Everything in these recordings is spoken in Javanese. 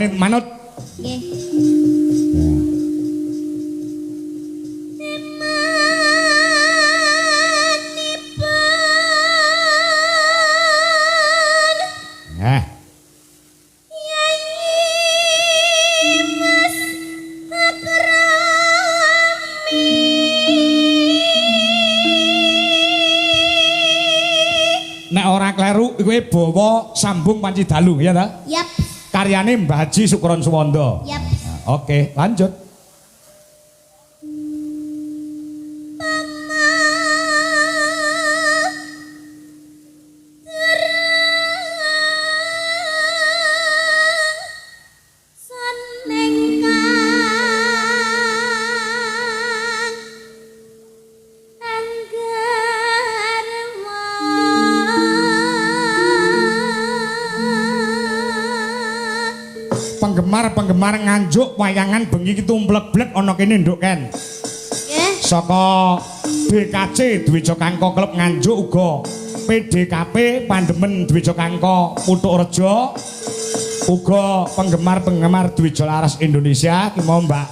Garwane manut. Nggih. Nek ora kleru kowe bawa sambung panci dalu ya ta? Yap. Karyane Mbah Haji Sukron Suwanda. Yap. Oke, lanjut. Penggemar nganjuk wayangan bengi ki tumblek-blek ana kene nduk Ken. Nggih. Saka DKC Dwija Kangko Klub Nganjuk uga PDKP Pandemen Dwija Kangko Putuk Rejo uga penggemar Dwija Laras Indonesia ki mau Mbak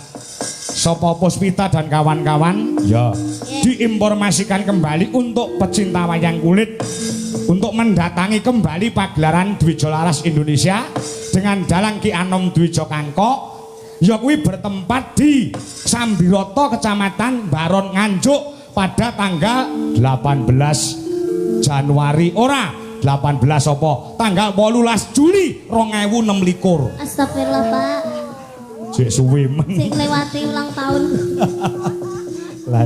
Sopo Puspita dan kawan-kawan ya diinformasikan kembali untuk pecinta wayang kulit untuk mendatangi kembali pagelaran Dwija Laras Indonesia dengan Dalang Ki Anom Dwija Kangko ya kuwi bertempat di Sambiroto Kecamatan Baron Nganjuk pada tanggal 18 Januari ora 18 apa tanggal 18 Juli 2026. Astagfirullah Pak. Cek suwe men. Sing lewati ulang tahun. Lah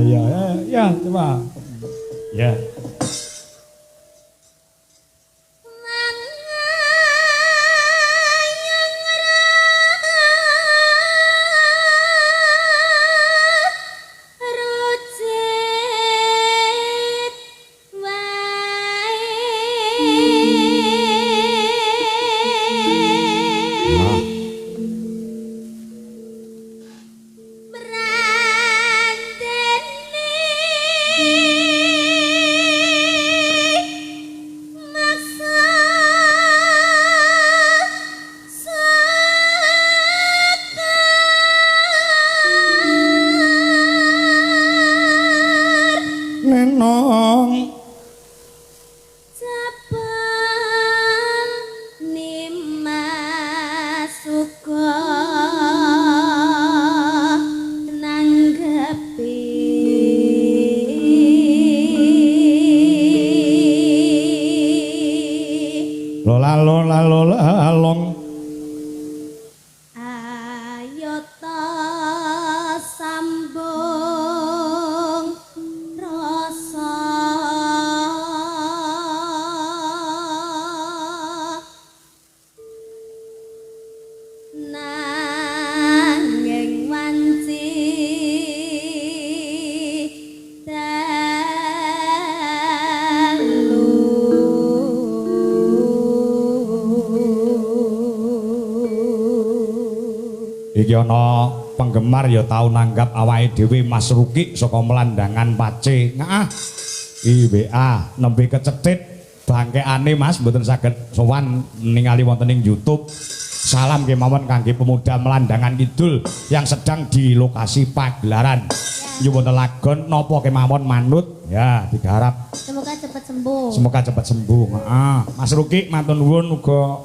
ya coba. Ya. Nenong Cabang Nimasuka nanggepi lola long ayo ta sambung rasa nanging wanci iki ana penggemar ya tau nanggap awake dhewe Mas Ruki saka Melandangan Pace. Ngaah. IWA nembe kecethit bangkeane Mas mboten saged sowan ningali wonten ing YouTube. Salam kemawon kangge pemuda Melandangan Kidul yang sedang di lokasi pagelaran. Nyuwun lagon napa kemawon manut ya digarap. semoga cepat sembuh. Semoga cepat sembuh. Heeh. Mas Ruki matur nuwun uga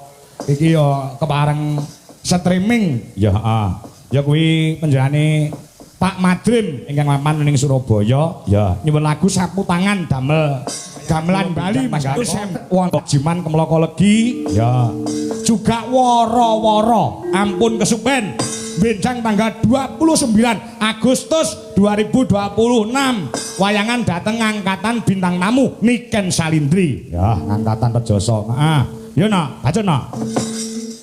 iki ya kepareng streaming ya heeh. Ya kuwi penjarane Pak Madrim ingkang mapan ning Surabaya ya nyuwun lagu sapu tangan damel gamelan Bali Mas wonten Jiman Kemloko Legi ya juga woro-woro ampun kesupen benjang tanggal 29 Agustus 2026 wayangan dateng angkatan bintang tamu Niken Salindri ya angkatan Rejoso heeh ya nak baca nak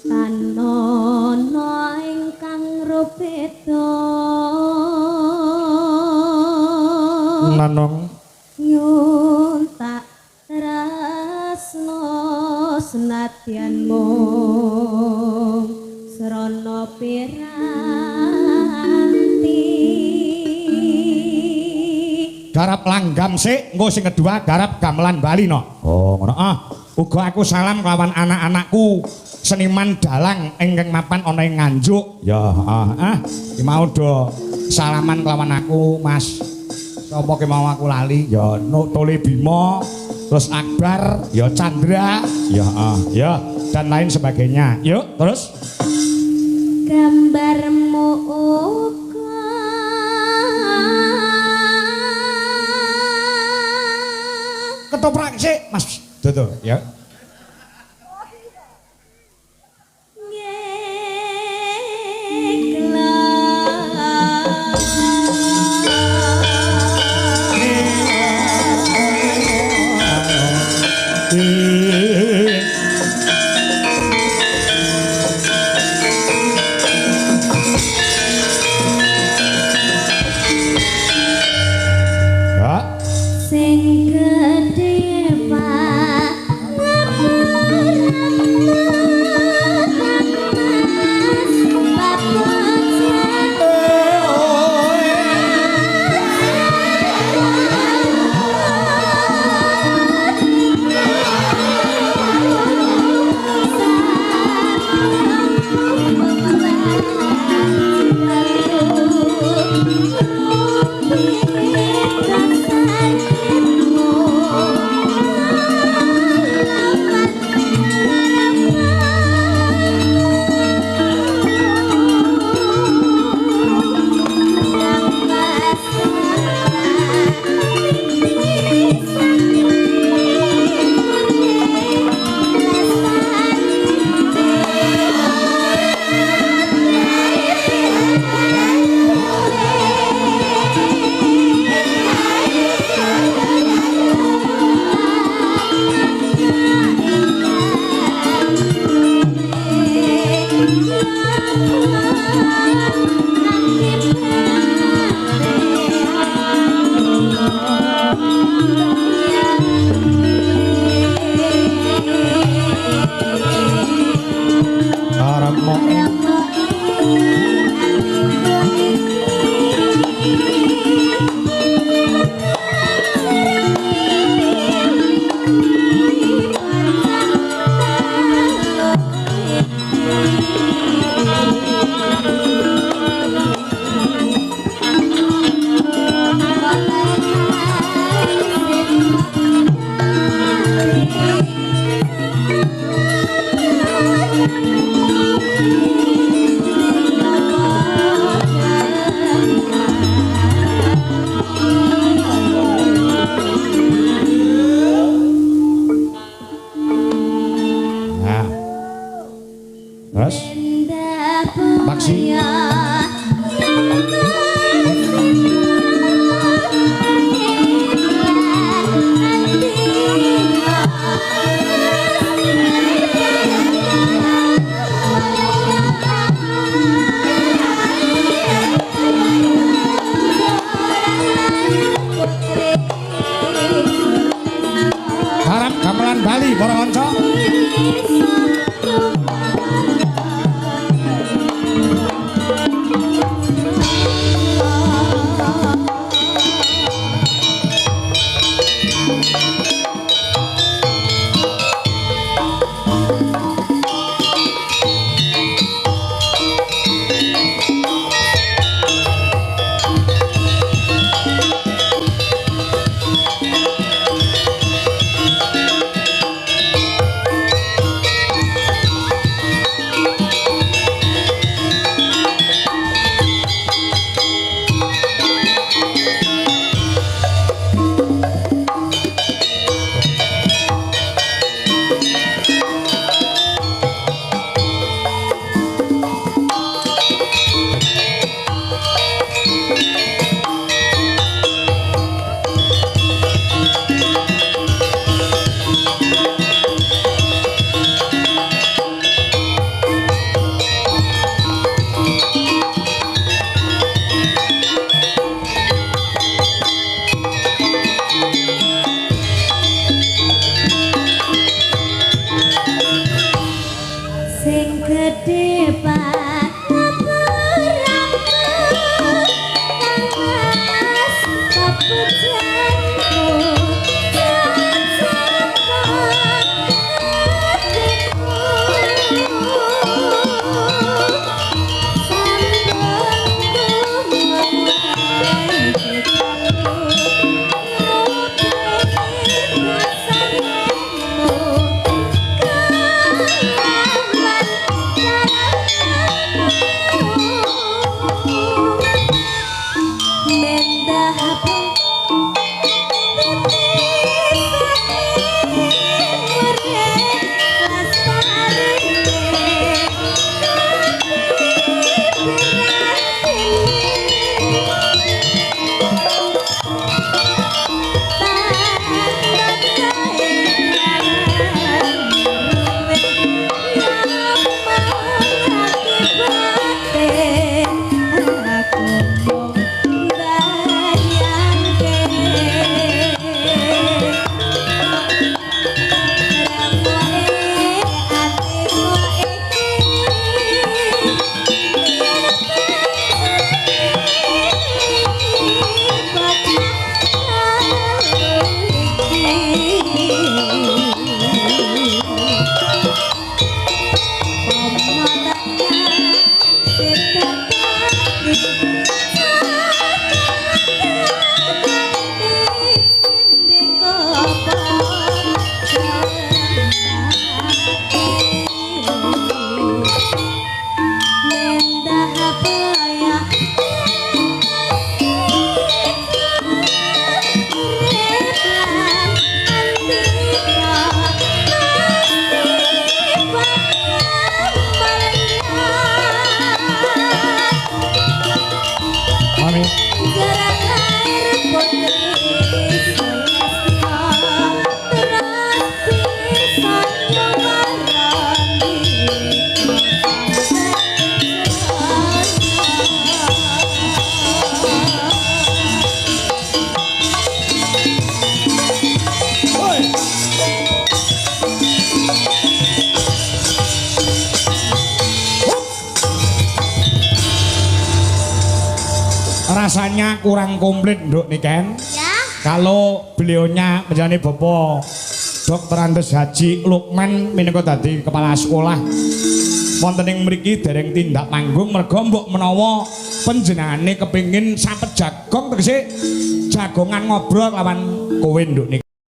Tanono ingkang rupeda nanong nyun tak tresno senadyan mung srana piranti garap langgam sik engko sing kedua garap gamelan Bali no oh ngono ah uga aku salam kelawan anak-anakku seniman dalang ingkang mapan ana ing Nganjuk. Ya, iki mau do salaman kelawan aku, Mas. Sapa ki mau aku lali? Ya Tole Bima, terus Akbar, ya Chandra, ya dan lain sebagainya. Yuk, terus gambarmu uga ketoprak sik, Mas. Tuh, ya. Sing gedhe Rasanya kurang komplit Nduk Niken. Ya. Kalau beliaunya menjadi Bapak Dr. Andes Haji Lukman minangka dadi kepala sekolah wonten ing mriki dereng tindak manggung merga mbok menawa panjenengane kepengin sapet jagong tegese jagongan ngobrol lawan kowe Nduk Niken.